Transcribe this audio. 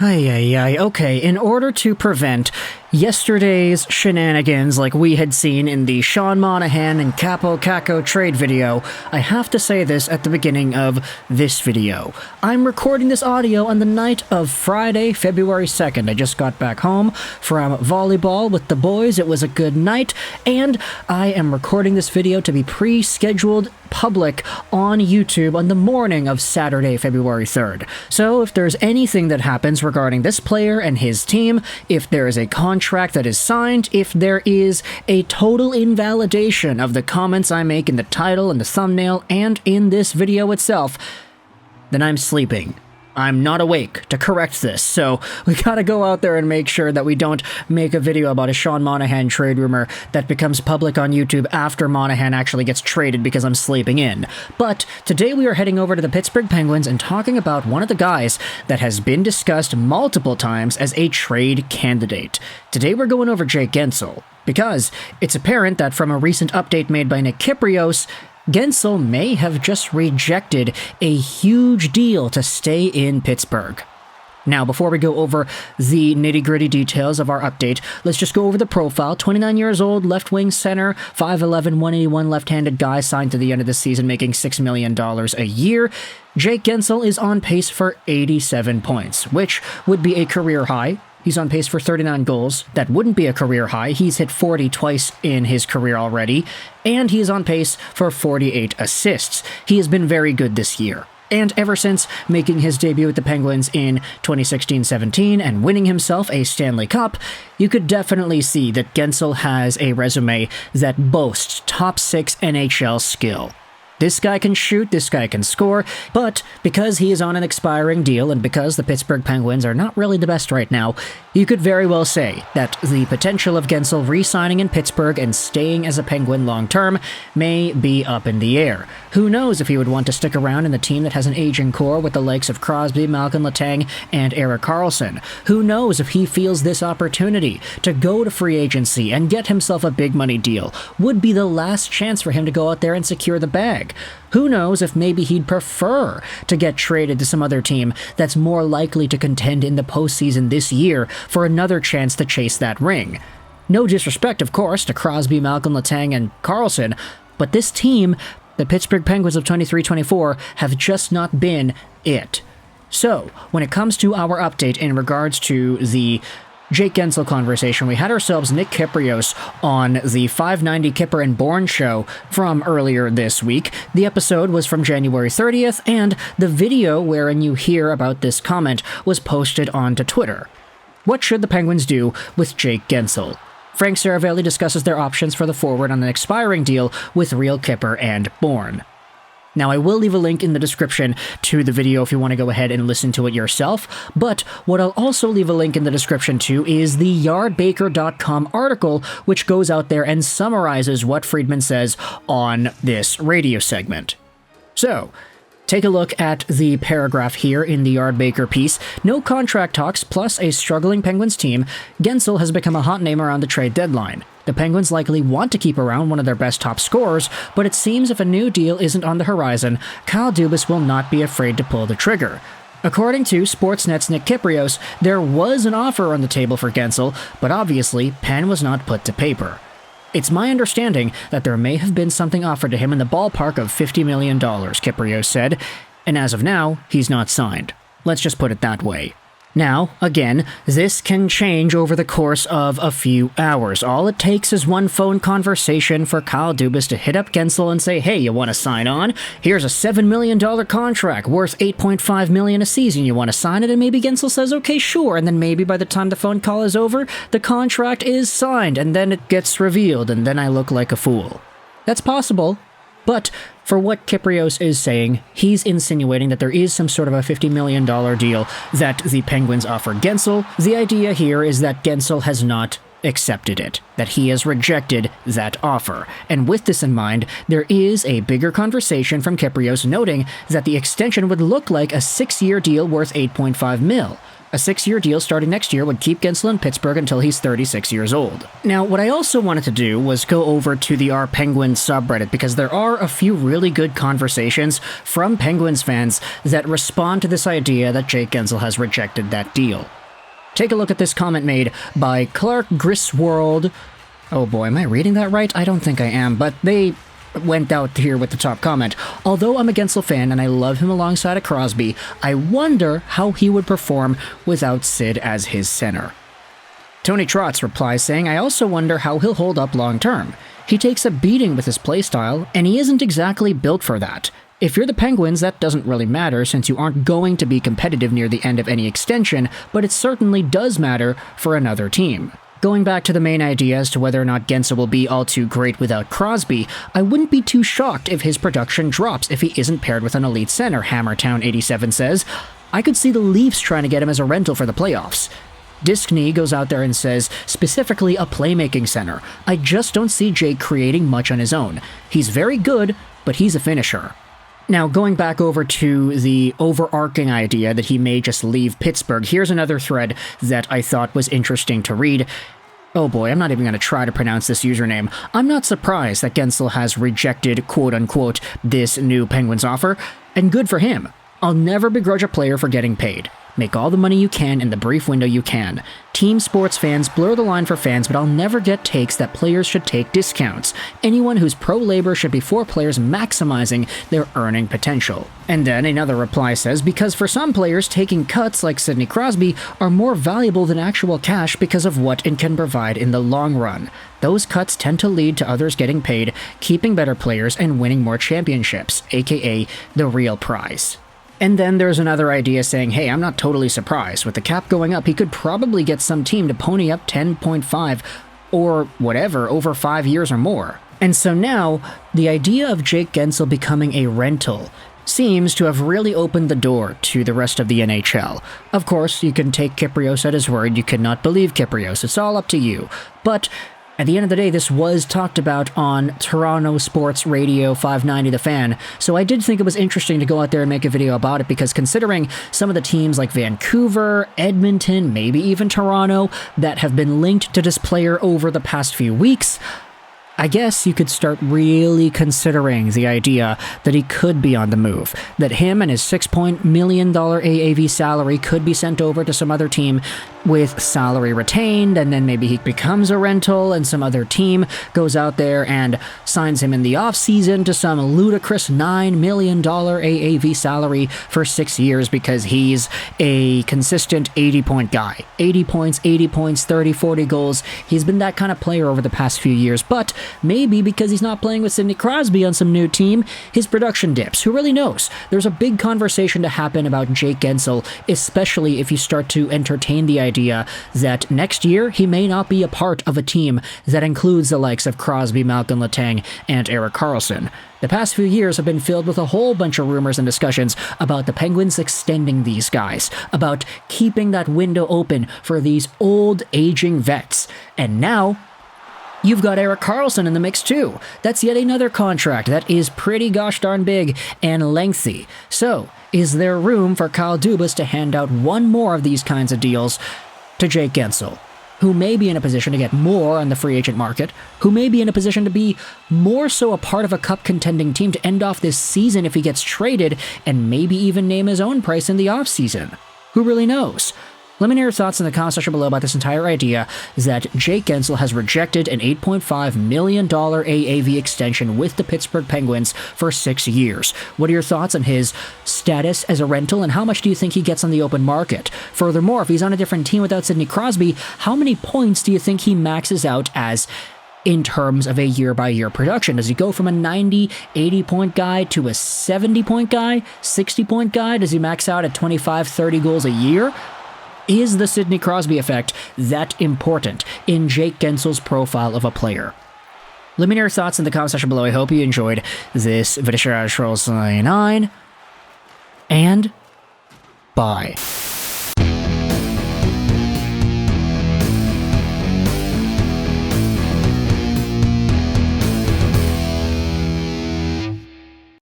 Okay, in order to prevent yesterday's shenanigans like we had seen in the Sean Monahan and Capo Caco trade video, I have to say this at the beginning of this video. I'm recording this audio on the night of Friday, February 2nd. I just got back home from volleyball with the boys. It was a good night, and I am recording this video to be pre-scheduled public on YouTube on the morning of Saturday, February 3rd. So if there's anything that happens regarding this player and his team, if there is a contract that is signed, if there is a total invalidation of the comments I make in the title and the thumbnail and in this video itself, then I'm sleeping. I'm not awake to correct this, so we gotta go out there and make sure that we don't make a video about a Sean Monahan trade rumor that becomes public on YouTube after Monahan actually gets traded because I'm sleeping in. But today we are heading over to the Pittsburgh Penguins and talking about one of the guys that has been discussed multiple times as a trade candidate. Today we're going over Jake Guentzel, because it's apparent that from a recent update made by Nick Kypreos, Guentzel may have just rejected a huge deal to stay in Pittsburgh. Now, before we go over the nitty-gritty details of our update, let's just go over the profile. 29 years old, left-wing center, 5'11", 181 left-handed guy, signed to the end of the season, making $6 million a year. Jake Guentzel is on pace for 87 points, which would be a career high. He's on pace for 39 goals. That wouldn't be a career high. He's hit 40 twice in his career already. And he's on pace for 48 assists. He has been very good this year. And ever since making his debut with the Penguins in 2016-17 and winning himself a Stanley Cup, you could definitely see that Guentzel has a resume that boasts top 6 NHL skill. This guy can shoot, this guy can score, but because he is on an expiring deal and because the Pittsburgh Penguins are not really the best right now, you could very well say that the potential of Guentzel re-signing in Pittsburgh and staying as a Penguin long-term may be up in the air. Who knows if he would want to stick around in the team that has an aging core with the likes of Crosby, Malkin Letang, and Erik Carlsson? Who knows if he feels this opportunity to go to free agency and get himself a big money deal would be the last chance for him to go out there and secure the bag? Who knows if maybe he'd prefer to get traded to some other team that's more likely to contend in the postseason this year for another chance to chase that ring. No disrespect, of course, to Crosby, Malkin Letang, and Carlsson, but this team, the Pittsburgh Penguins of 23-24, have just not been it. So, when it comes to our update in regards to the Jake Guentzel conversation, we had ourselves Nick Kypreos on the 590 Kipper and Bourne show from earlier this week. The episode was from January 30th, and the video wherein you hear about this comment was posted onto Twitter. What should the Penguins do with Jake Guentzel? Frank Saravelli discusses their options for the forward on an expiring deal with Real Kipper and Bourne. Now, I will leave a link in the description to the video if you want to go ahead and listen to it yourself, but what I'll also leave a link in the description to is the yardbaker.com article, which goes out there and summarizes what Friedman says on this radio segment. So, take a look at the paragraph here in the Yardbaker piece. No contract talks plus a struggling Penguins team, Guentzel has become a hot name around the trade deadline. The Penguins likely want to keep around one of their best top scorers, but it seems if a new deal isn't on the horizon, Kyle Dubas will not be afraid to pull the trigger. According to Sportsnet's Nick Kypreos, there was an offer on the table for Guentzel, but obviously pen was not put to paper. It's my understanding that there may have been something offered to him in the ballpark of $50 million, Kypreos said, and as of now, he's not signed. Let's just put it that way. Now, again, this can change over the course of a few hours. All it takes is one phone conversation for Kyle Dubas to hit up Guentzel and say, hey, you want to sign on? Here's a $7 million contract worth $8.5 million a season. You want to sign it? And maybe Guentzel says, okay, sure. And then maybe by the time the phone call is over, the contract is signed, and then it gets revealed, and then I look like a fool. That's possible. But for what Kypreos is saying, he's insinuating that there is some sort of a $50 million deal that the Penguins offer Guentzel. The idea here is that Guentzel has not accepted it, that he has rejected that offer. And with this in mind, there is a bigger conversation from Kyprios noting that the extension would look like a 6-year deal worth $8.5 million. A 6-year deal starting next year would keep Guentzel in Pittsburgh until he's 36 years old. Now, what I also wanted to do was go over to the Our Penguins subreddit, because there are a few really good conversations from Penguins fans that respond to this idea that Jake Guentzel has rejected that deal. Take a look at this comment made by Clark Griswold. Oh boy, am I reading that right? I don't think I am, but they went out here with the top comment. Although I'm a Guentzel fan and I love him alongside of Crosby, I wonder how he would perform without Sid as his center. Tony Trotz replies saying, I also wonder how he'll hold up long term. He takes a beating with his playstyle, and he isn't exactly built for that. If you're the Penguins, that doesn't really matter since you aren't going to be competitive near the end of any extension, but it certainly does matter for another team. Going back to the main idea as to whether or not Guentzel will be all too great without Crosby, I wouldn't be too shocked if his production drops if he isn't paired with an elite center, Hammertown87 says. I could see the Leafs trying to get him as a rental for the playoffs. Disney goes out there and says, specifically a playmaking center. I just don't see Jake creating much on his own. He's very good, but he's a finisher. Now, going back over to the overarching idea that he may just leave Pittsburgh, here's another thread that I thought was interesting to read. Oh boy, I'm not even going to try to pronounce this username. I'm not surprised that Guentzel has rejected, quote-unquote, this new Penguins offer, and good for him. I'll never begrudge a player for getting paid. Make all the money you can in the brief window you can. Team sports fans blur the line for fans, but I'll never get takes that players should take discounts. Anyone who's pro-labor should be for players maximizing their earning potential. And then another reply says, because for some players, taking cuts like Sidney Crosby are more valuable than actual cash because of what it can provide in the long run. Those cuts tend to lead to others getting paid, keeping better players, and winning more championships, aka the real prize. And then there's another idea saying, hey, I'm not totally surprised. With the cap going up, he could probably get some team to pony up 10.5 or whatever over 5 years or more. And so now, the idea of Jake Guentzel becoming a rental seems to have really opened the door to the rest of the NHL. Of course, you can take Kyprios at his word, you cannot believe Kyprios, it's all up to you. But at the end of the day, this was talked about on Toronto Sports Radio 590 The Fan, so I did think it was interesting to go out there and make a video about it, because considering some of the teams like Vancouver, Edmonton, maybe even Toronto, that have been linked to this player over the past few weeks, I guess you could start really considering the idea that he could be on the move, that him and his $6 million AAV salary could be sent over to some other team with salary retained, and then maybe he becomes a rental and some other team goes out there and signs him in the offseason to some ludicrous $9 million AAV salary for 6 years because he's a consistent 80-point guy. 80 points, 30, 40 goals. He's been that kind of player over the past few years, but maybe because he's not playing with Sidney Crosby on some new team, his production dips. Who really knows? There's a big conversation to happen about Jake Guentzel, especially if you start to entertain the idea that next year he may not be a part of a team that includes the likes of Crosby, Malcolm Letang, and Erik Karlsson. The past few years have been filled with a whole bunch of rumors and discussions about the Penguins extending these guys, about keeping that window open for these old, aging vets. And now, you've got Erik Karlsson in the mix too. That's yet another contract that is pretty gosh darn big and lengthy. So, is there room for Kyle Dubas to hand out one more of these kinds of deals to Jake Guentzel, who may be in a position to get more on the free agent market, who may be in a position to be more so a part of a cup contending team to end off this season if he gets traded, and maybe even name his own price in the offseason? Who really knows? Let me know your thoughts in the comment section below about this entire idea that Jake Guentzel has rejected an $8.5 million AAV extension with the Pittsburgh Penguins for 6 years. What are your thoughts on his status as a rental, and how much do you think he gets on the open market? Furthermore, if he's on a different team without Sidney Crosby, how many points do you think he maxes out as in terms of a year-by-year production? Does he go from a 90, 80-point guy to a 70-point guy, 60-point guy? Does he max out at 25, 30 goals a year? Is the Sidney Crosby effect that important in Jake Guentzel's profile of a player? Let me know your thoughts in the comment section below. I hope you enjoyed this video. And bye.